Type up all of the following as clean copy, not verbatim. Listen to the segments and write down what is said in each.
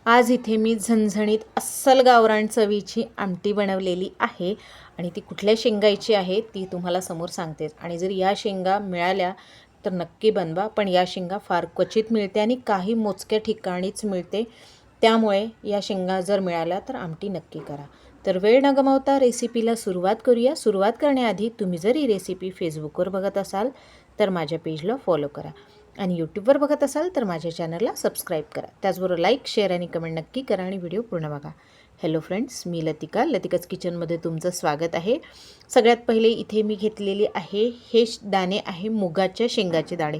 आज इथे मी झणझणीत अस्सल गावरान चवीची आमटी बनवलेली आहे आणि ती कुठल्या शेंगाची आहे ती तुम्हाला समोर सांगतेच. आणि जर या शेंगा मिळाल्या तर नक्की बनवा, पण या शेंगा फार क्वचित मिळते आणि काही मोजक्या ठिकाणीच मिळते. त्यामुळे या शेंगा जर मिळाल्या तर आमटी नक्की करा. तर वेळ न गमावता रेसिपीला सुरुवात करूया. सुरुवात करण्याआधी तुम्ही जर ही रेसिपी फेसबुकवर बघत असाल तर माझ्या पेजला फॉलो करा आणि यूट्यूबवर बघत असाल तर माझ्या चॅनलला सबस्क्राईब करा. त्याचबरोबर लाईक, शेअर आणि कमेंट नक्की करा आणि व्हिडिओ पूर्ण बघा. हॅलो फ्रेंड्स, मी लतिकाच किचनमध्ये तुमचं स्वागत आहे. सगळ्यात पहिले इथे मी घेतलेली आहे हे दाणे आहे मुगाच्या शेंगाचे दाणे.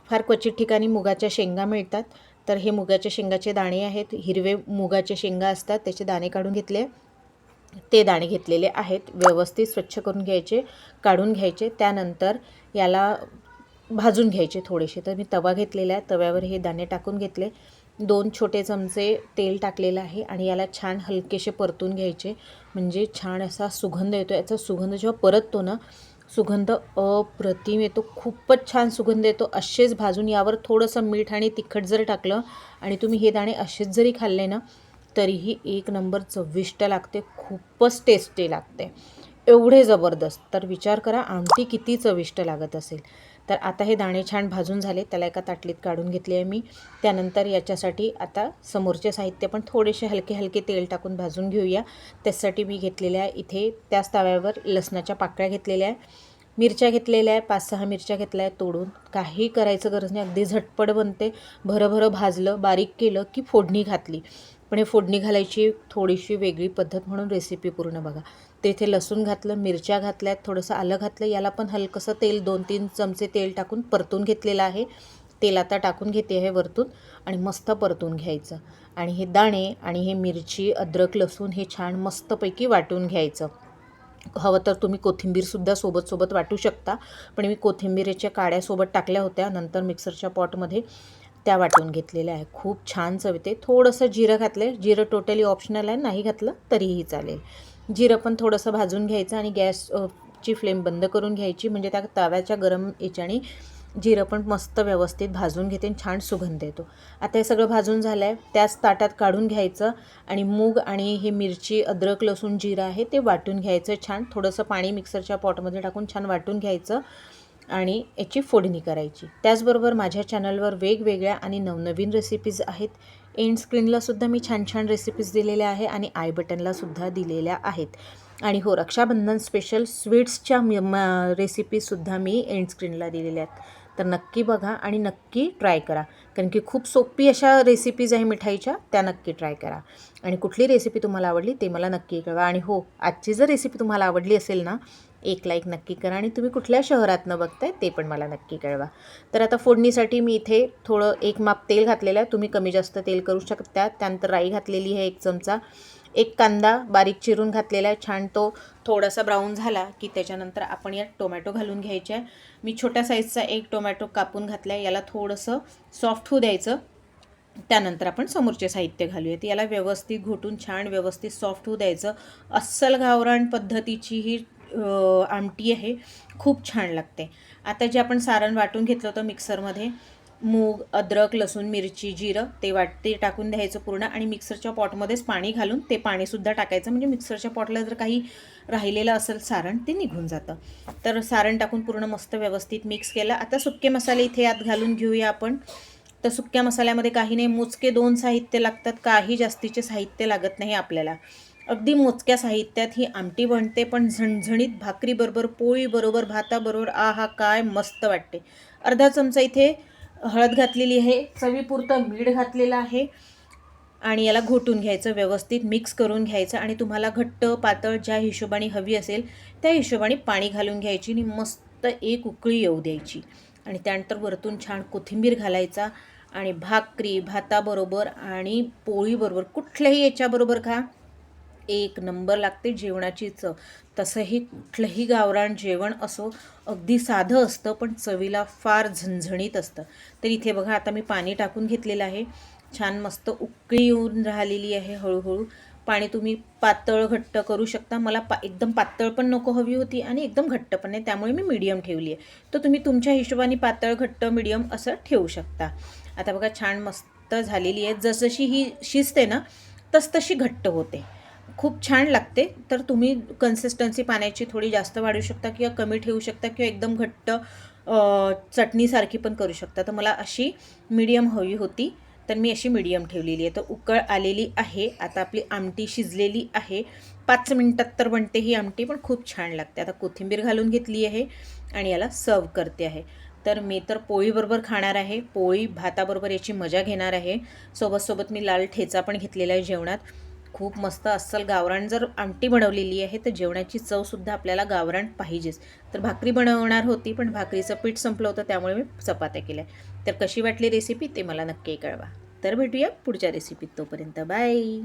फार क्वचित ठिकाणी मुगाच्या शेंगा मिळतात, तर हे मुगाच्या शेंगाचे दाणे आहेत. हिरवे मुगाचे शेंगा असतात, त्याचे दाणे काढून घेतले. ते दाणे घेतलेले आहेत. व्यवस्थित स्वच्छ करून घ्यायचे, काढून घ्यायचे. त्यानंतर याला भाजून घ्यायचे थोडेसे. तर मी तवा घेतलेला आहे, तव्यावर हे दाणे टाकून घेतले. 2 छोटे चमचे तेल टाकलेलं आहे आणि याला छान हलकेसे परतून घ्यायचे, म्हणजे छान असा सुगंध येतो. याचा सुगंध जेव्हा परततो ना, सुगंध अप्रतिम येतो, खूपच छान सुगंध येतो. असेच भाजून यावर थोडंसं मीठ आणि तिखट जर टाकलं आणि तुम्ही हे दाणे असेच जरी खाल्ले ना तरीही एक नंबर चविष्ट लागते, खूपच टेस्टी लागते, एवढे जबरदस्त. तर विचार करा आमटी किती चविष्ट लागत असेल. तर आता हे दाणे छान भाजून झाले, त्याला एका ताटलीत काढून घेतले आहे मी. त्यानंतर याच्यासाठी आता समोरचे साहित्य पण थोडेसे हलके तेल टाकून भाजून घेऊया. त्यासाठी मी घेतलेल्या आहे इथे त्याच तव्यावर लसणाच्या पाकळ्या घेतलेल्या आहे, मिरच्या घेतलेल्या आहे, 5-6 मिरच्या घेतल्या आहेत तोडून. काही करायचं गरज नाही, अगदी झटपट बनते. भरभरं भाजलं, बारीक केलं की फोडणी घातली. पण हे फोडणी घालायची थोडीशी वेगळी पद्धत, म्हणून रेसिपी पूर्ण बघा. तेथे लसूण घातलं, मिरच्या घातल्यात, थोडंसं आलं घातलं. याला पण हलकंसं तेल 2-3 चमचे तेल टाकून परतून घेतलेलं आहे. तेल आता टाकून घेते आहे वरतून आणि मस्त परतून घ्यायचं. आणि हे दाणे आणि हे मिरची, अद्रक, लसूण हे छान मस्तपैकी वाटून घ्यायचं. हवं तर तुम्ही कोथिंबीरसुद्धा सोबत वाटू शकता, पण मी कोथिंबीरीच्या काड्यासोबत टाकल्या होत्या. नंतर मिक्सरच्या पॉटमध्ये त्या वाटून घेतलेल्या आहे. खूप छान चव येते. थोडंसं जिरं घातलं, जिरं टोटली ऑप्शनल आहे, नाही घातलं तरीही चालेल. जिरं पण थोडंसं भाजून घ्यायचं आणि गॅसची फ्लेम बंद करून घ्यायची, म्हणजे त्या तव्याच्या गरम याच्याने जिरं पण मस्त व्यवस्थित भाजून घेते आणि छान सुगंध येतो. आता हे सगळं भाजून झालं आहे, त्याच ताटात काढून घ्यायचं आणि मूग आणि ही मिरची, अद्रक, लसूण, जिरं आहे ते वाटून घ्यायचं छान. थोडंसं पाणी मिक्सरच्या पॉटमध्ये टाकून छान वाटून घ्यायचं आणि याची फोडणी करायची. त्याचबरोबर माझ्या चॅनलवर वेगवेगळ्या आणि नवनवीन रेसिपीज आहेत. एंड स्क्रीनलासुद्धा मी छान रेसिपीज दिलेल्या आहे आणि आय बटनलासुद्धा दिलेल्या आहेत. आणि हो, रक्षाबंधन स्पेशल स्वीट्सच्या रेसिपीसुद्धा मी एंड स्क्रीनला दिलेल्या आहेत. तर नक्की बघा आणि नक्की ट्राय करा, कारण की खूप सोपी अशा रेसिपीज आहे मिठाईच्या, त्या नक्की ट्राय करा. आणि कुठली रेसिपी तुम्हाला आवडली ते मला नक्की कळवा. आणि हो, आजची जर रेसिपी तुम्हाला आवडली असेल ना, एक लाईक नक्की करा आणि तुम्ही कुठल्या शहरातनं बघताय ते पण मला नक्की कळवा. तर आता फोडणीसाठी मी इथे थोडं 1 माप तेल घातलेलं आहे, तुम्ही कमी जास्त तेल करू शकता. त्यानंतर राई घातलेली आहे 1 चमचा, 1 कांदा बारीक चिरून घातलेला आहे. छान तो थोडासा ब्राऊन झाला की त्याच्यानंतर आपण यात टोमॅटो घालून घ्यायचे आहे. मी छोट्या साईजचा 1 टोमॅटो कापून घातला आहे. याला थोडंसं सॉफ्ट होऊ द्यायचं. त्यानंतर आपण समोरचे साहित्य घालूयात. याला व्यवस्थित घोटून छान व्यवस्थित सॉफ्ट होऊ द्यायचं. अस्सल गावरान पद्धतीची ही आमटी आहे, खूप छान लागते. आता जे आपण सारण वाटून घेतलं होतं मिक्सरमध्ये, मूग, अद्रक, लसूण, मिरची, जिरं, ते टाकून द्यायचं पूर्ण आणि मिक्सरच्या पॉटमध्येच पाणी घालून ते पाणीसुद्धा टाकायचं, म्हणजे मिक्सरच्या पॉटला जर काही राहिलेलं असेल सारण ते निघून जातं. तर सारण टाकून पूर्ण मस्त व्यवस्थित मिक्स केलं. आता सुके मसाले इथे यात घालून घेऊया आपण. तर सुक्या मसाल्यामध्ये काही नाही, मोजके 2 साहित्य लागतात, काही जास्तीचे साहित्य लागत नाही आपल्याला. अगदी मोजक्या साहित्यात ही आमटी बनते, पण झणझणीत भाकरीबरोबर, पोळीबरोबर, भाताबरोबर आहा काय मस्त वाटते. अर्धा चमचा इथे हळद घातलेली आहे, चवीपुरतं मीठ घातलेलं आहे आणि याला घोटून घ्यायचं, व्यवस्थित मिक्स करून घ्यायचं. आणि तुम्हाला घट्ट पातळ ज्या हिशोबाने हवी असेल त्या हिशोबाने पाणी घालून घ्यायची आणि मस्त एक उकळी येऊ द्यायची. आणि त्यानंतर वरतून छान कोथिंबीर घालायचा आणि भाकरी, भाताबरोबर आणि पोळीबरोबर, कुठल्याही याच्याबरोबर खा, एक नंबर लागते जेवणाची चव. तसंही कुठलंही गावरान जेवण असो, अगदी साधं असतं पण चवीला फार झणझणीत असतं. तर इथे बघा आता मी पाणी टाकून घेतलेलं आहे. छान मस्त उकळी येऊन राहिलेली आहे हळूहळू. पाणी तुम्ही पातळ घट्ट करू शकता. मला एकदम पातळ पण नको हवी होती आणि एकदम घट्ट पण नाही, त्यामुळे मी मीडियम ठेवली आहे. तर तुम्ही तुमच्या हिशोबाने पातळ, घट्ट, मीडियम असं ठेवू शकता. आता बघा छान मस्त घट्ट झालेली आहे. जसजशी ही शिजते ना तसतशी घट्ट होते. खूप छान लागते. तर तुम्ही कन्सिस्टन्सी पाण्याची थोडी जास्त वाढवू शकता किंवा कमी ठेवू शकता किंवा एकदम घट्ट चटणीसारखी पण करू शकता. तर मला अशी मीडियम हवी होती, तर मी अशी मीडियम ठेवलेली आहे. तर उकळ आलेली आहे. आता आपली आमटी शिजलेली आहे. 5 मिनिटात तर बनते ही आमटी, पण खूप छान लागते. आता कोथिंबीर घालून घेतली आहे आणि याला सर्व करते आहे. तर मी तर पोळीबरोबर खाणार आहे. पोळी भाताबरोबर याची मजा घेणार आहे. सोबत मी लाल ठेचा पण घेतलेला आहे जेवणात. खूप मस्त अस्सल गावरान जर आमटी बनवलेली आहे तर जेवणाची चवसुद्धा आपल्याला गावरान पाहिजेच. तर भाकरी बनवणार होती, पण भाकरीचं पीठ संपलं होतं त्यामुळे मी चपात्या केल्या. तर कशी वाटली रेसिपी ते मला नक्की कळवा. तर भेटूया पुढच्या रेसिपीत. तोपर्यंत बाय.